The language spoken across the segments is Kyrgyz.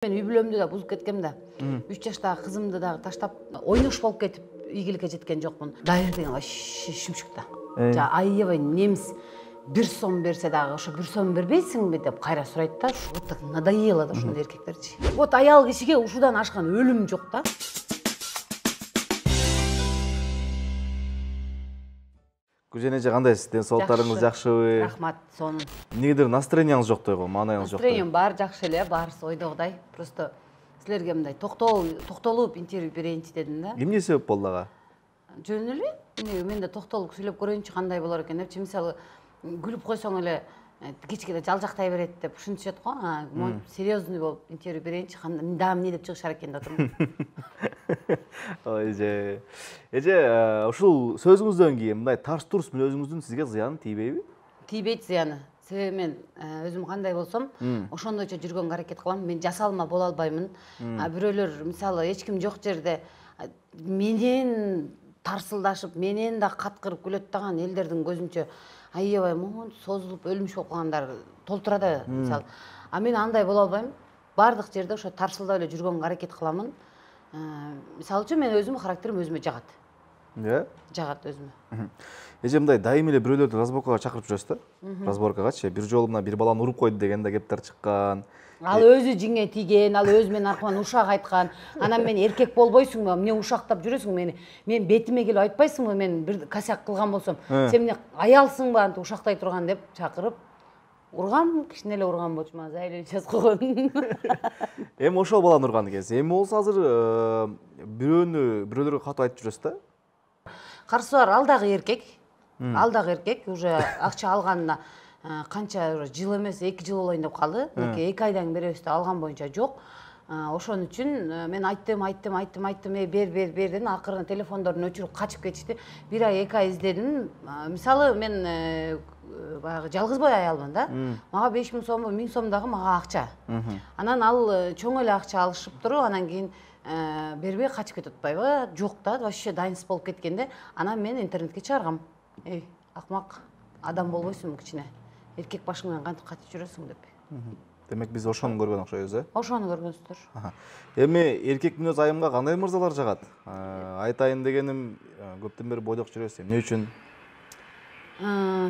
Мен үй бүлөмдү да бузуп кеткем да. 3 жаштагы кызымды дагы таштап ойнош болуп кетип ийгиликке жеткен жокмун. Дайыр деген вообще шүмшүк да. Аябай немис 1 сом берсе дагы ошо 1 сом бербейсиңби деп кайра сурайт да. Вот так надоело да ошондой эркектерчи. Вот аял кишиге ушудан ашкан өлүм жок да. Күжен эже кандайсыз? Ден соолуктарыңыз жакшыбы? Рахмат, сонун. Эмнегедир настроенияңыз жоктой го, маанайыңыз жоктой. Настроением бар, жакшы эле, баарысы ойдогудай. Просто силерге мындай токтолуп интервью берейинчи дедим да. Эмне себеп болду ага? Жөн эле. Мен да токтолуп сүйлөп көрөйүнчү кандай болор экен депчи. Мисалы, күлүп койсоң эле кечкеде жалжактай берет деп ушинтишет го. Серьезный болуп интервью берейинчи, дагы эмне деп чыгышар экен деп атам. Ой эже. Эже, ушул сөзүңүздөн кийин мындай тарс-турс мүнөзүңүздүн сизге зыяны тийбейби? Тийбейт зыяны. Себеби мен өзүм кандай болсом, ошондойчо жүргөнгө аракет кылам. Мен жасалма боло албаймын. Бирөөлөр мисалы эч ким жок жерде менен тарсылдашып, менен да каткырып күлөт даган элдердин көзүнчө аябай монтип созулуп өлүмүш болуп калгандар толтурады мисалы. А мен андай боло албайм. Бардык жерде ошо тарсылдап эле жүргөнгө аракет кыламын. Мисалы үчүн мен өзүмдүн характерим өзүмө жагат. Жагат өзүмө. Эже мындай дайым эле бирөөлөрдү разборкага чакырып жүрөсүз да? Разборкагачы бир жолу мына бир баланы уруп койду деген да кептер чыккан. Ал өзү жиңе тийген, ал өзү менин аркаман ушак айткан. Анан мен эркек болбойсуңбу? Эмне ушактап жүрөсүң мени? Мен бетиме келип айтпайсыңбы мен бир косяк кылган болсом? Сен эмне аялсыңбы антип ушактай турган деп чакырып ургам, кичине эле урган болчу, мага заявление жазып койгон. Эми ошол баланы урган экенсиз. Эми болсо азыр бирөөлөргө катып айтып жүрөсүз да? Карсы бар, ал дагы эркек. Ал дагы эркек, уже акча алганына канча жыл эмес 2 жыл болоюн деп калды. 2 айдан беребиз деп алган боюнча жок. Ошон үчүн мен айттым, бер дедим. Акырын телефондорун өчүрүп качып кетишти. 1 ай 2 ай издедим. Мисалы мен баягы жалгыз бой аялмын да. Мага 5000 сом, 1000 сом дагы мага акча. Анан ал чоң эле акча алышыптыр. Анан кийин бербей качып кетип атпайбы? Жок да, вообще дайынсыз болуп кеткенде, анан мен интернетке чыгаргам. Эй, акмак, адам болбойсуңбу кичине? Эркек башың менен кантип катып жүрөсүң деп. Демек биз ошону көргөн окшойбуз, э? Ошону көргөнсүздөр. Эми эркек мүнөз айымга кандай мырзалар жагат? Айтайын дегеним, көптөн бери бойдок жүрөсүз. Эмне үчүн?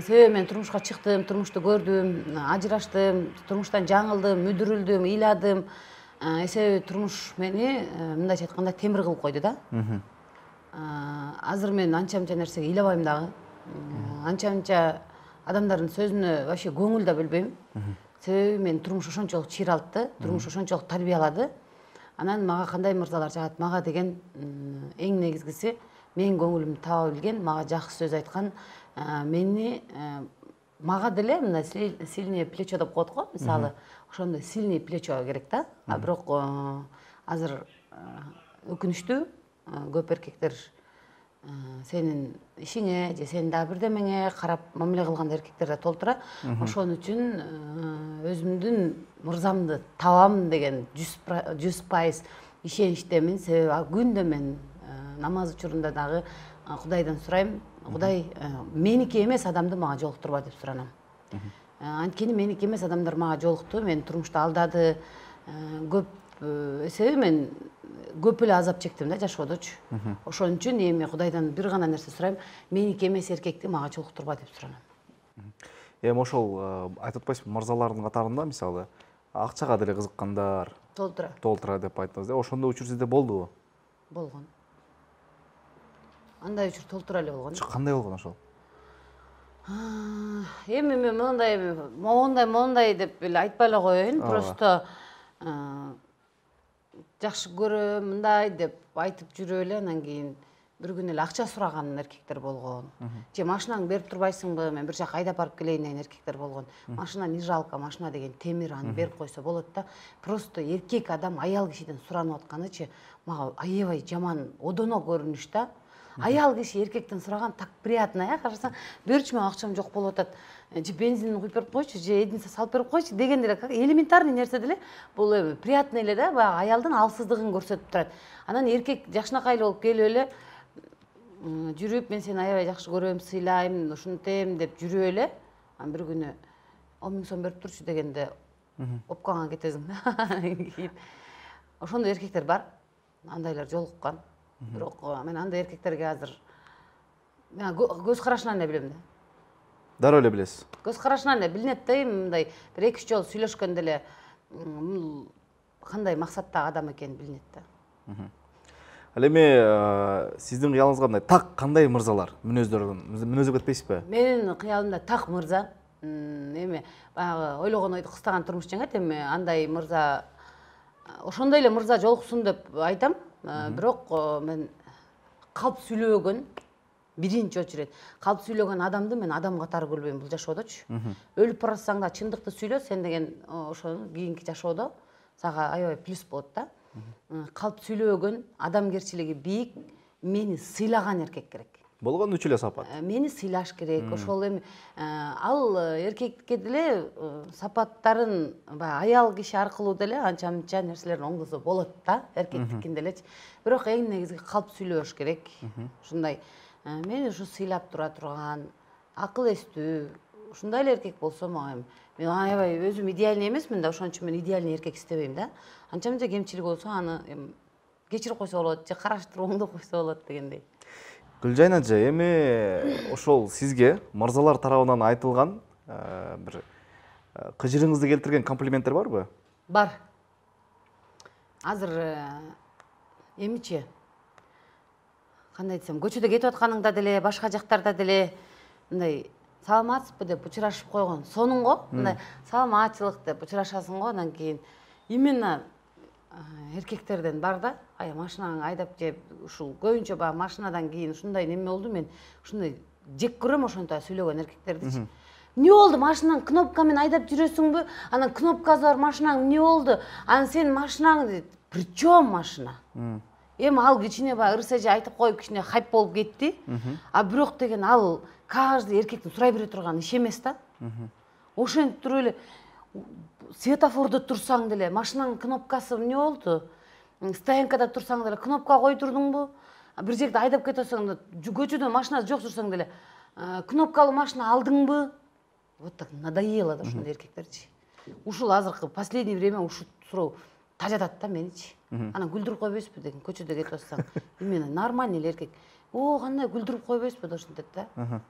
Себеби мен турмушка чыктым, турмушту көрдүм, ажыраштым, турмуштан жаңылдым, мүдүрүлдүм, ыйладым. Себеби турмуш мени мындайча айтканда темир кылып койду да. Азыр мен анча-мынча нерсеге ыйлабайм дагы. Анча-мынча адамдардын сөзүнө вообще көңүл да бөлбөйм. Себеби мен турмуш ошончолук чыйралтты, турмуш ошончолук тарбиялады. Анан мага кандай мырзалар жагат? Мага деген эң негизгиси менин көңүлүмдү таба билген, мага жакшы сөз айткан, мени мага деле мына сильное плечо деп коет го, мисалы, ошондой сильный плечо керек да. А бирок азыр өкүнүчтүү көп эркектер сенин ишиңе же сенин дагы бирдемеңе карап мамиле кылган эркектер да толтура. Ошон үчүн өзүмдүн мырзамды табам деген 100% ишеничтемин. Себеби күндө мен намаз учурунда дагы Кудайдан сурайм. Кудай меники эмес адамды мага жолуктурба деп суранам. Анткени меники эмес адамдар мага жолукту, мен турмушта алдады. Көп себеби мен көп эле азап чектим да жашоодочу. Ошон үчүн эми Кудайдан бир гана нерсе сурайм, меники эмес эркекти мага жолуктурба деп суранам. Эми ошол айтып атпайсызбы, мырзалардын катарында мисалы акчага деле кызыккандар толтура деп айттыңыз. Ошондой учур сизде болдубу? Болгон. Андай учур толтура эле болгон. Кандай болгон ошол? Эми мен мондай деп эле айтпай эле коеюн. Просто жакшы көрөм, мындай деп айтып жүрүп эле, анан кийин бир күн эле акча сураган эркектер болгон. Же машинаңды берип турбайсыңбы, мен бир жака айдап барып келейин деген эркектер болгон. Машина не жалко, машина деген темир, аны берип койсо болот да. Просто эркек адам аял кишиден суранып атканычы мага аябай жаман, одоно көрүнүш да. Аял киши эркектен сураган так приятно, карасаң, берчү мен акчам жок болуп атат. Же бензин куюп берип койчу, же эдинсе салып берип койчу деген деле элементарный нерсе деле. Бул эми приятно эле да, баягы аялдын алсыздыгын көрсөтүп турат. Анан эркек жакшынакай эле болуп келип эле жүрүп, мен сени аябай жакшы көрөм, сыйлайм, ушинтем деп жүрүп эле, анан бир күнү 10 000 сом берип турчу дегенде опканга кетесиң да. Ошондой эркектер бар, андайлар жолуккан. Бирок мен андай эркектерге азыр көз карашынан эле билем да. Дароо эле билесиз. Көз карашынан эле билинет да, мындай бир 2-3 жолу сүйлөшкөндө эле кандай максаттагы адам экени билинет да. Ал эми сиздин кыялыңызга мындай так кандай мырзалар мүнөздөп кетпейсизби? Менин кыялымда так мырза, эми баягы ойлогон ойду кыстаган турмуш жеңет, эми андай мырза, ошондой эле мырза жолуксун деп айтам. Бирок мен калп сүйлөбөгөн, биринчи очередь калп сүйлөгөн адамды мен адам катары көрбөйм бул жашоодочу. Өлүп барасаң да чындыкты сүйлө, сен деген ошону кийинки жашоодо сага аябай плюс болот да. Калп сүйлөбөгөн, адамгерчилиги бийик, мени сыйлаган эркек керек. Болгон үч эле сапат. Мени сыйлаш керек. Ошол эми ал эркекке деле сапаттарын аял киши аркылуу деле анча-мынча нерселерин оңдосо болот да, эркектикинде элечи. Бирок эң негизги калп сүйлөш керек. Ушундай мени ушу сыйлап тура турган, акыл эстүү, ушундай эле эркек болсо мага мен аябай өзүм идеальный эмесмин да, ошон үчүн мен идеальный эркек издебейм да. Анча-мынча кемчилиги болсо аны кечирип койсо болот же караштырып оңдоп койсо болот дегендей. Гүлжайна эже, эми ошол сизге мырзалар тарабынан айтылган бир кыжырыңызды келтирген комплименттер барбы? Бар. Азыр эмичи кандай десем, көчөдө кетип атканыңда деле, башка жактарда деле мындай саламатсызбы деп учурашып койгон сонунго, мындай саламатчылык деп учурашасың го, андан кийин именно эркектерден бар да, машинаңы айдап же ушул көбүнчө баягы машинадан кийин ушундай неме болду, мен ушундай жек көрөм ошонтип сүйлөгөн эркектердичи. Эмне болду, машинаңды кнопка менен айдап жүрөсүңбү? Анан кнопкасы бар машинаң эмне болду? Анан сен машинаң причем машина? Эми ал кичине баягы РСЖ айтып коюп кичине хайп болуп кетти. А бирок деген ал каждый эркектин сурай бере турган иш эмес да. Ошентип туруп эле светофордо турсаң деле машинаңдын кнопкасы эмне болду? Стоянкада турсаң деле кнопка кой турдуңбу? Бир жерде айдап кетесең, көчөдө машина жок жүрсөң деле кнопкалуу машина алдыңбы? Вот так надоело да ошондой эркектерчи. Ушул азыркы последний время ушул суроо тажатат да меничи. Анан күлдүрүп койбойсузбу деген, көчөдө кетип атсаң, именно нормальный эле эркек. О, кандай күлдүрүп койбойсузбу деп ошентет да.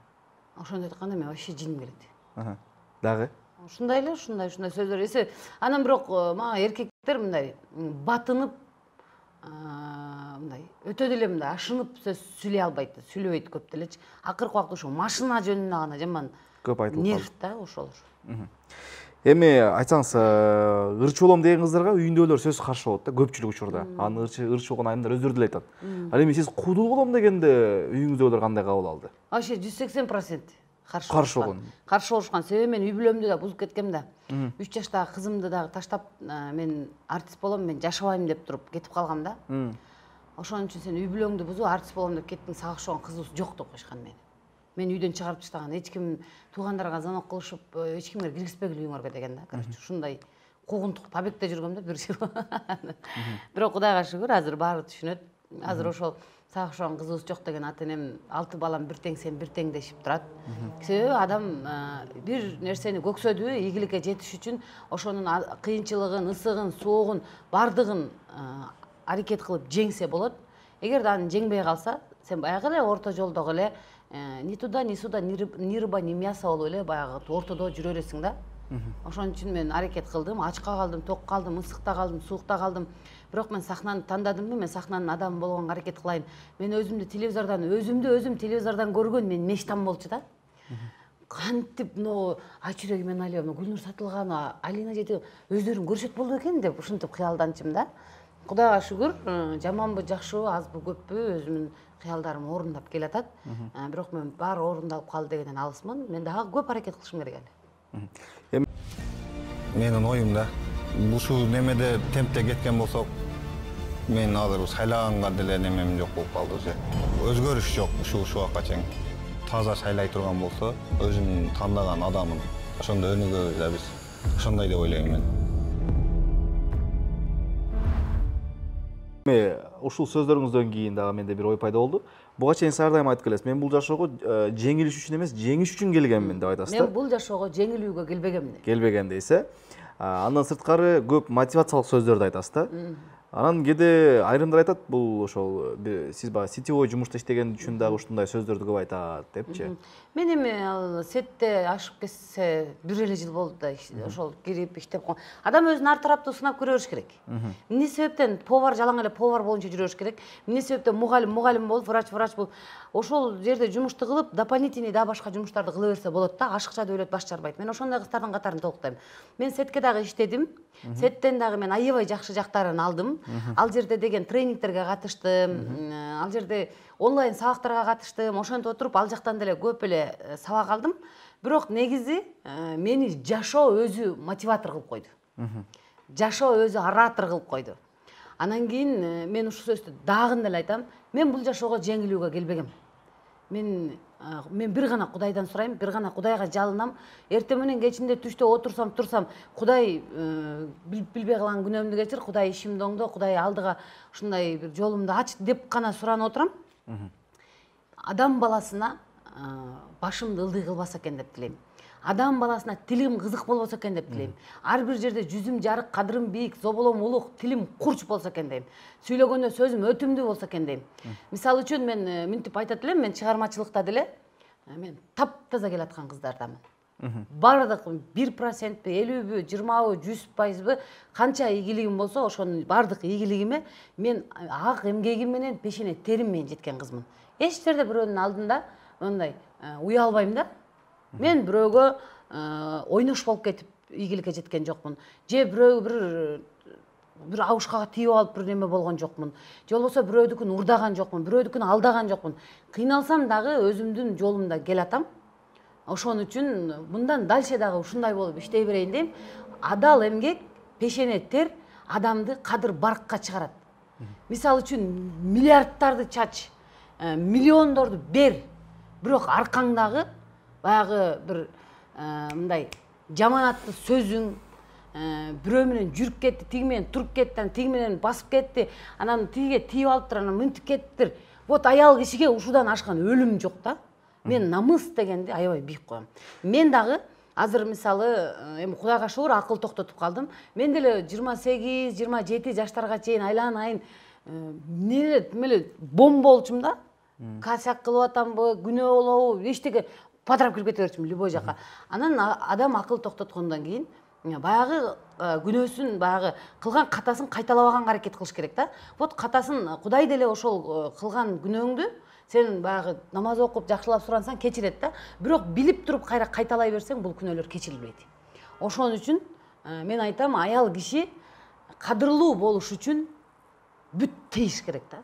Ошондой айтканда мен вообще жиним келет. Дагы? Ушундай эле, ушундай сөздөр. Анан бирок мага эркектер мындай батынып, мындай өтө деле мындай ашынып сөз сүйлөй албайт, сүйлөбөйт көп делечи. Акыркы убакта ошо машина жөнүнө гана жаман көп айтылып нерв да ошолор. Эми айтсаңыз, ырчы болом деген кыздарга үйүндөгүлөр сөз каршы болот да, көпчүлүк учурда. Аны ырчы болгон айымдар өздөрү деле айтат. Ал эми сиз кудул болом дегенде үйүңүздөгүлөр кандай кабыл алды? Вообще 180% каршы болгон. Каршы болушкан. Себеби мен үй бүлөмдү да бузуп кеткем да. 3 жаштагы кызымды дагы таштап, мен артист болом, мен жашабайм деп туруп кетип калгам да. Ошон үчүн сен үй бүлөңдү бузуп, артист болом деп кеттиң, сага окшогон кызыбыз жок деп койшкан мени. Мен үйдөн чыгарып таштаган, эч ким туугандарга звонок кылышып, эч кимге киргизбегиле үйүңөргө деген да. Короче, ушундай куугунтук побегде жүргөм да бир жыл. Бирок Кудайга шүгүр, азыр баары түшүнөт. Азыр ошол сага окшогон кызыбыз жок деген ата энем 6 балам бир тең, сен бир тең дешип турат. Себеби адам бир нерсени көксөдү, ийгиликке жетиш үчүн ошонун кыйынчылыгын, ысыгын, соогун, бардыгын аракет кылып жеңсе болот. Эгер аны жеңбей калса, сен баягы эле орто жолдогу эле ни туда, ни сюда, ни рыба, ни мясо болуп эле баягы ортодо жүрө бересиң да. Ошон үчүн мен аракет кылдым, ачка калдым, ток калдым, ысыкта калдым, суукта калдым. Бирок мен сахнаны тандадымбы, мен сахнанын адамы болгонго аракет кылайын. Мен өзүм телевизордон көргөн, мен мечтам болчу да. Кантип Айчүрек Иманалиева, Гүлнур Сатылганова, Алина Жети өздөрүн көрсөт болду экен деп ушинтип кыялданчым да. Кудайга шүгүр, жаманбы, жакшыбы, азбы, көппү өзүмдүн кыялдарым орундап келатат. Бирок мен баары орундалып калды дегенден алысмын. Мен дагы көп аракет кылышым керек эле. Менин оюмда ушул немеде темпте кеткен болсок, мен азыр шайлаганга деле немем жок болуп калды уже. Өзгөрүш жок ушул убакка чейин. Таза шайлай турган болсо, өзүмдүн тандаган адамын ошондо өнүгөбүз да биз. Ошондой деп ойлойм мен. Ушул сөздөрүңүздөн кийин дагы менде бир ой пайда болду. Буга чейин ар дайым айтып келесиз. Мен бул жашоого жеңилиш үчүн эмес, жеңиш үчүн келгенмин деп айтасыз да. Мен бул жашоого жеңилүүгө келбегем. Келбеген дейсиз. Андан сырткары көп мотивациялык сөздөрдү айтасыз да. Анан кээде айрымдар айтат, бул ошол сиз баягы сетевой жумушта иштеген үчүн дагы ушундай сөздөрдү көп айтат депчи. Мен эми ал сетте ашып кетсе 1 эле жыл болду да, ошол кирип иштеп койгон. Адам өзүнүн ар тараптуу сынап көрө бериш керек. Эмне себептен повар жалаң эле повар боюнча жүрө бериш керек? Эмне себептен мугалим болуп, врач болуп, ошол жерде жумушту кылып, дополнительный да башка жумуштарды кыла берсе болот да, ашыкча дөөлөт баш жарбайт. Мен ошондой кыздардын катарын толуктайм. Мен сетке дагы иштедим. Сеттен дагы мен аябай жакшы жактарын алдым. Ал жерде деген тренингтерге катыштым. Ал жерде онлайн сабактарга катыштым. Ошентип отуруп ал жактан деле көп эле сабак алдым. Бирок негизи мени жашоо өзү мотиватор кылып койду. Жашоо өзү оратор кылып койду. Анан кийин мен ушул сөздү дагы деле айтам. Мен бул жашоого жеңилүүгө келбегем. Мен бир гана Кудайдан сурайм, бир гана Кудайга жалынам. Эртең менен кечинде түштө турсам, Кудай билбей калган күнөөмдү кечир, Кудай ишимди оңдо, Кудай алдыга ушундай бир жолумду ач деп гана суранып отурам. Адам баласына башымды ылдый кылбаса экен деп тилейм. Адам баласына тилим кызык болбосо экен деп тилейм. Ар бир жерде жүзүм жарык, кадырым бийик, зоболом улук, тилим курч болсо экен дейм. Сүйлөгөндө сөзүм өтүмдүү болсо экен дейм. Мисалы үчүн мен мынтип айтат элем, мен чыгармачылыкта деле мен таптаза келаткан кыздардамын. Бардык 1%, 50, 20, 100%, канча ийгилигим болсо, ошонун бардык ийгилигиме мен ак эмгегим менен, пешене терим менен жеткен кызмын. Эч жерде бирөөнүн алдында мындай уялбайм да. Мен бирөөгө ойнош болуп кетип ийгиликке жеткен жокмун. Же бирөөгө бир абышкага тийип алып бир неме болгон жокмун. Же болбосо бирөөдүкүн урдаган жокмун, бирөөдүкүн алдаган жокмун. Кыйналсам дагы өзүмдүн жолумда келатам. Ошон үчүн мындан дальше дагы ушундай болуп иштей берейин дейм. Адал эмгек, пешене тер адамды кадыр баркка чыгарат. Мисалы үчүн миллиардтарды чач, миллиондорду бер. Бирок аркаңдагы баягы бир мындай жаманаттуу сөзүң, бирөө менен жүрүп кетти, тиги менен туруп кетти, тиги менен басып кетти, анан тигиге тийип алыптыр, анан мынтип кеттир. Вот аял кишиге ушудан ашкан өлүм жок да. Мен намыс дегенди аябай бийик коем. Мен дагы азыр мисалы эми Кудайга шүгүр акыл токтотуп калдым. Мен деле 28, 27 жаштарга чейин айланайын эле бомба болчумун да. Косяк кылып атамбы, күнөө болобу, эчтеке падырап кирип кете берчүмүн любой жака. Анан адам акыл токтоткондон кийин баягы күнөөсүн, баягы кылган катасын кайталабаганга аракет кылыш керек да. Вот катасын Кудай деле ошол кылган күнөөңдү сен баягы намаз окуп жакшылап сурансаң кечирет да. Бирок билип туруп кайра кайталай берсең бул күнөөлөр кечирилбейт. Ошон үчүн мен айтам, аял киши кадырлуу болуш үчүн бүт тийиш керек да.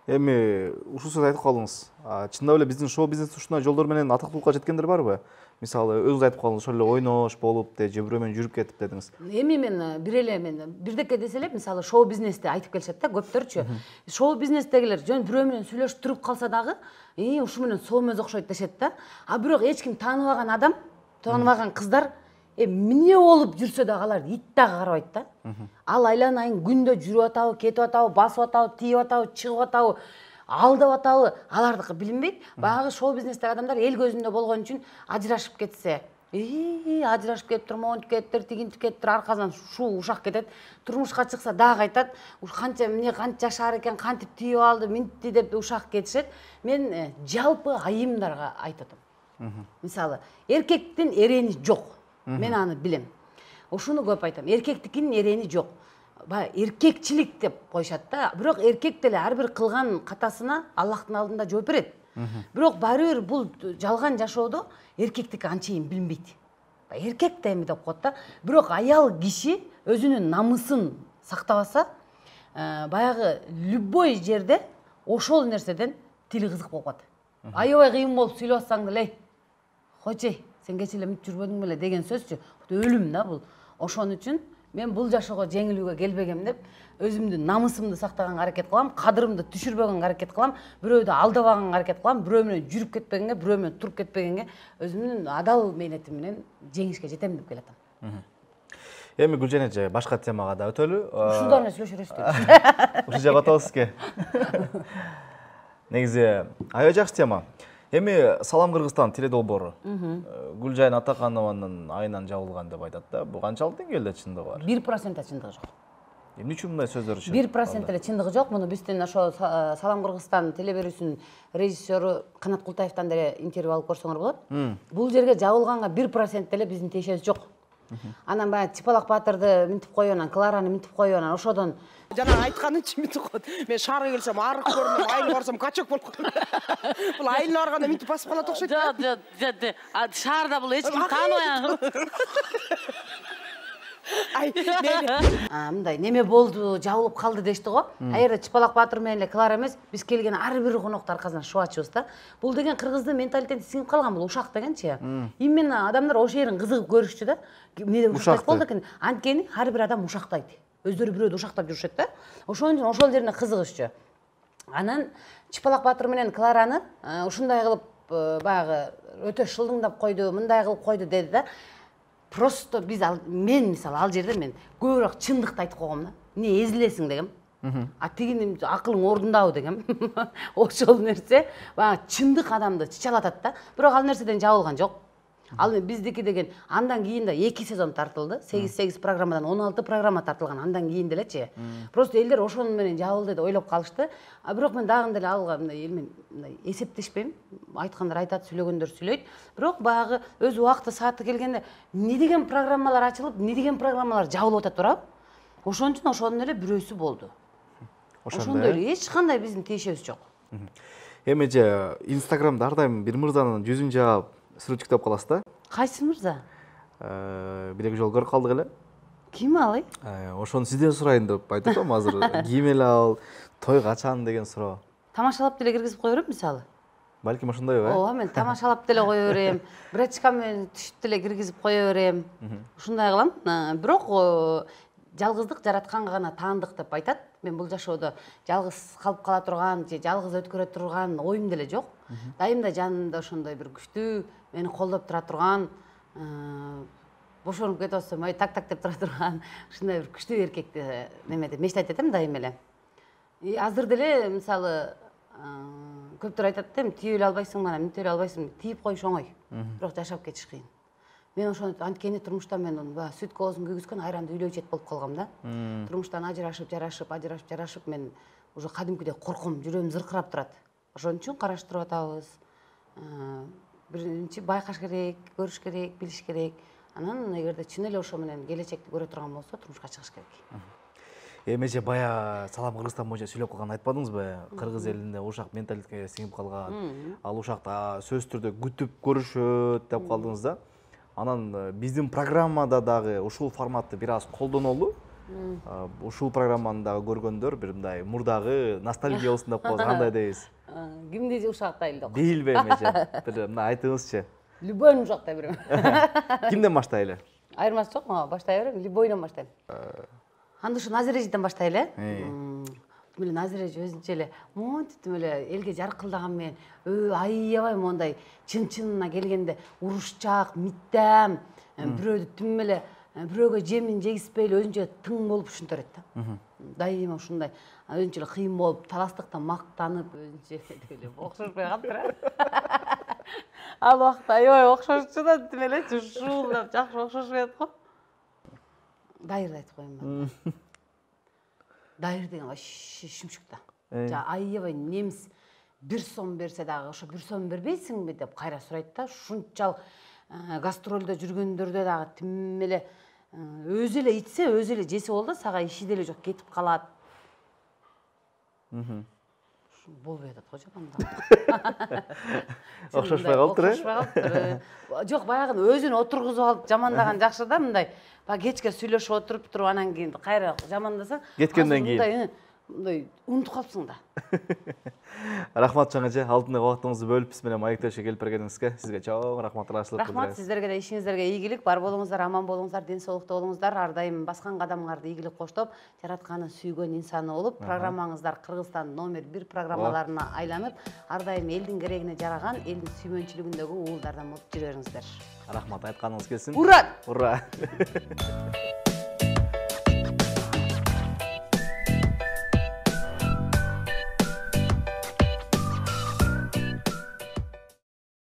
Эми ушул сөз айтып калдыңыз. Чындап эле биздин шоу бизнес ушундай жолдор менен атактуулукка жеткендер барбы? Мисалы өзүңүз айтып калдыңыз, ошол эле ойнош болуп, же бирөө менен жүрүп кетип дедиңиз. Эми мен бирдеке десе эле, мисалы шоу бизнесте айтып келишет да, көптөрчү. Шоу бизнестегилер жөн бирөө менен сүйлөшүп туруп калса дагы, ушу менен соомөз окшойт дешет да. А бирок эч ким тааныбаган адам, тааныбаган кыздар эмне болуп жүрсө дагы алар ит дагы карабайт да. Ал айланайын күндө жүрүп атабы, кетип атабы, басып атабы, тийип атабы, чыгып атабы, алдап атабы, алардыкы билинбейт. Баягы шоу бизнестеги адамдар эл көзүндө болгон үчүн ажырашып кетсе, ажырашып кетиптир, монтип кетиптир, тигинтип кетиптир, аркасынан шуу ушак кетет. Турмушка чыкса дагы айтат, канча эмне канча жашар экен, кантип тийип алды, минтти деп ушак кетишет. Мен жалпы айымдарга айтып атам. Мисалы, эркектин эрени жок. Мен аны билем. Ошону көп айтам. Эркектикинин эрени жок. Эркекчилик деп коюшат да. Бирок эркек деле ар бир кылган катасына Аллахтын алдында жооп берет. Бирок баары бир бул жалган жашоодо эркектики анчейин билинбейт. Эркек да эми деп коет да. Бирок аял киши өзүнүн намысын сактабаса, баягы любой жерде ошол нерседен тили кызык болуп калат. Аябай кыйын болуп сүйлөп атсаң деле, койчу, сен кече эле мынтип жүрбөдүң беле деген сөзчү. Өлүм да бул. Ошон үчүн мен бул жашоого жеңилүүгө келбегем деп, өзүмдүн намысымды сактаганга аракет кылам, кадырымды түшүрбөгөнгө аракет кылам, бирөөдү алдабаганга аракет кылам, бирөө менен жүрүп кетпегенге, бирөө менен туруп кетпегенге өзүмдүн адал мээнетим менен жеңишке жетем деп келатам. Эми Гүлжан эже, башка темага да өтөлү. Ушундан эле сүйлөшө бересиз. Ушул жака атабыз эке. Негизи аябай жакшы тема. Эми Салам Кыргызстан теледолбоору Гүлжайын Атаканованын айынан жабылган деп айтат да. Бул канчалык деңгээлде чындыгы бар? 1% чындыгы жок. Эмне үчүн мындай сөздөр чыгат? 1% эле чындыгы жок. Муну биздин ошо Салам Кыргызстан телеберүүсүнүн режиссеру Канат Култаевтан деле интервью алып көрсөңөр болот. Бул жерге жабылганга 1% деле биздин тиешебиз жок. Анан баягы Чыпалак Баатырды минтип коюп, анан Клараны минтип коюп, анан ошодон жана айтканынча минтип коет. Мен шаарга келсем арык көрүнөм, айылга барсам качок болуп калам. Бул айылына барганда минтип басып калат окшойт. Жок. Шаарда бул эч ким тааныбайан. мындай неме болду, жабылып калды дешти го. Аерде Чыпалак Баатыр менен эле Клара эмес, биз келген ар бир коноктор аркасынан шубачыбыз да. Бул деген кыргыздын менталитетине сиңип калган, бул ушак дегенчи. Именно адамдар ошол жерин кызыгып көрүшчү да. Эмне деп ушактайт болду экен? Анткени ар бир адам ушактайт. Өздөрү бирөөдү ушактап жүрүшөт да. Ошон үчүн ошол жерине кызыгышчу. Анан Чыпалак Баатыр менен Клараны ушундай кылып баягы өтө шылдыңдап койду, мындай кылып койду деди да. Просто мен мисалы ал жерде мен көбүрөөк чындыкты айтып койгом да. Эмне эзилесиң дегем. А тигинин акылың ордундабы дегем. Ошол нерсе баягы чындык адамды чычалатат да. Бирок ал нерседен жабылган жок. Ал биздики деген андан кийин да 2 сезон тартылды. 8 программадан 16 программа тартылган андан кийин делечи. Просто элдер ошону менен жабылды деп ойлоп калышты. А бирок мен дагы деле алга мындай эл менен эсептешпейм. Айткандар айтат, сүйлөгөндөр сүйлөйт. Бирок баягы өз убакыты сааты келгенде эмне деген программалар ачылып, эмне деген программалар жабылып атат турабы? Ошон үчүн ошонун эле бирөөсү болду. Ошондой эле эч кандай биздин тиешебиз жок. Эми же Инстаграмда ар дайым бир мырзанын жүзүн жаап сүрөттүктөп каласыз да? Кайсы мырза? Бир жолу көрүп калдык эле. Ким ал? Ошону сизден сурайын деп айтып атам азыр. Ким эле ал? Той качан деген суроо. Тамашалап деле киргизип кое берем мисалы. Балким ошондойбу, э? Ооба, мен тамашалап деле кое берем. Брачка менен түшүп деле киргизип кое берем. Ушундай кылам. Бирок жалгыздык жаратканга гана таандык деп айтат. Мен бул жашоодо жалгыз калып кала турган же жалгыз өткөрө турган оюм деле жок. Дайымда жанымда ошондой бир күчтүү, мени колдоп тура турган, бошонуп кетип атсам, так деп тура турган, ушундай бир күчтүү эркекти немеде мечтать этем дайым эле. Азыр деле мисалы көптөр айтат да, тийип эле албайсың, мана минтип эле албайсың, тийип коюш оңой. Бирок жашап кетиш кыйын. Мен ошону анткени турмушта мен сүт коозун күйгүзгөн айранды үйлөө ичет болуп калгам да. Турмуштан ажырашып мен уже кадимкидей корком, жүрөгүм зыркырап турат. Ошон үчүн караштырып атабыз. Биринчи байкаш керек, көрүш керек, билиш керек. Анан эгерде чын эле ошо менен келечекти көрө турган болсо, турмушка чыгыш керек. Эми же бая Салам Кыргызстан боюнча сүйлөп калган айтпадыңызбы? Кыргыз элинде ушак менталитетке сиңип калган. Ал ушакта сөзсүз түрдө күтүп көрүшөт деп калдыңыз да. Анан биздин программада дагы ушул форматты бир аз колдонолу. Ушул программаны дагы көргөндөр бир мындай мурдагы ностальгия болсун деп коебуз. Кандай дейсиз? Кимди ушактайлы деп. Билбейм эже. Бир мына айтыңызчы. Любойну ушактай берем. Кимден баштайлы? Айырмасы жок, баштай берем, любойдон баштайм. Анда ушу Назирежиден баштайлы. Эле Назиреже өзүнчө эле монтип эле элге жаркылдаган менен аябай мондай чын-чынына келгенде урушчак, миттам, бирөөдү түм эле бирөөгө жемин жегизбей эле өзүнчө тың болуп ушинтерет да. Дайыма ушундай өзүнчө эле кыйын болуп, таластыктан мактанып, өзүнчө эле окшошпой калыптыр. Ал убакта аябай окшошчу да, түм эле шуулдап жакшы окшошпой атат го. Дайыр айтып коеюн. Дайыр деген вообще шүмшүк да. Аябай немис бир сом берсе дагы ошо бир сом бербейсиңби деп кайра сурайт да. Ушунчалык гастролдо жүргөндөрдө дагы тим эле өзү эле ичсе, өзү эле жесе болду, сага иши деле жок, кетип калат. Болбой атат го жаманда. Окшошпой калыптыр, э? Жок, баягы өзүн отургузуп алып жамандаган жакшы да, мындай. Кечке сүйлөшүп отуруп анан кийин кайра жамандаса, кеткенден кийин мындай унутуп калыпсың да. Рахмат чоң эже, алтындай убактыңызды бөлүп биз менен маектешке келип бергениңизге сизге чоң рахматтуулук билдиребиз. Рахмат сиздерге да, ишиңиздерге ийгилик, бар болуңуздар, аман болуңуздар, ден соолукта болуңуздар, ар дайым баскан кадамыңарды ийгилик коштоп, жаратканы сүйгөн инсаны болуп, программаңыздар Кыргызстан номер 1 программаларына айланып, ар дайым элдин керегине жараган, элдин сүймөнчүлүгүндөгү уулдардан болуп жүрө бериңиздер. Рахмат, айтканыңыз келсин. Ура! Ура!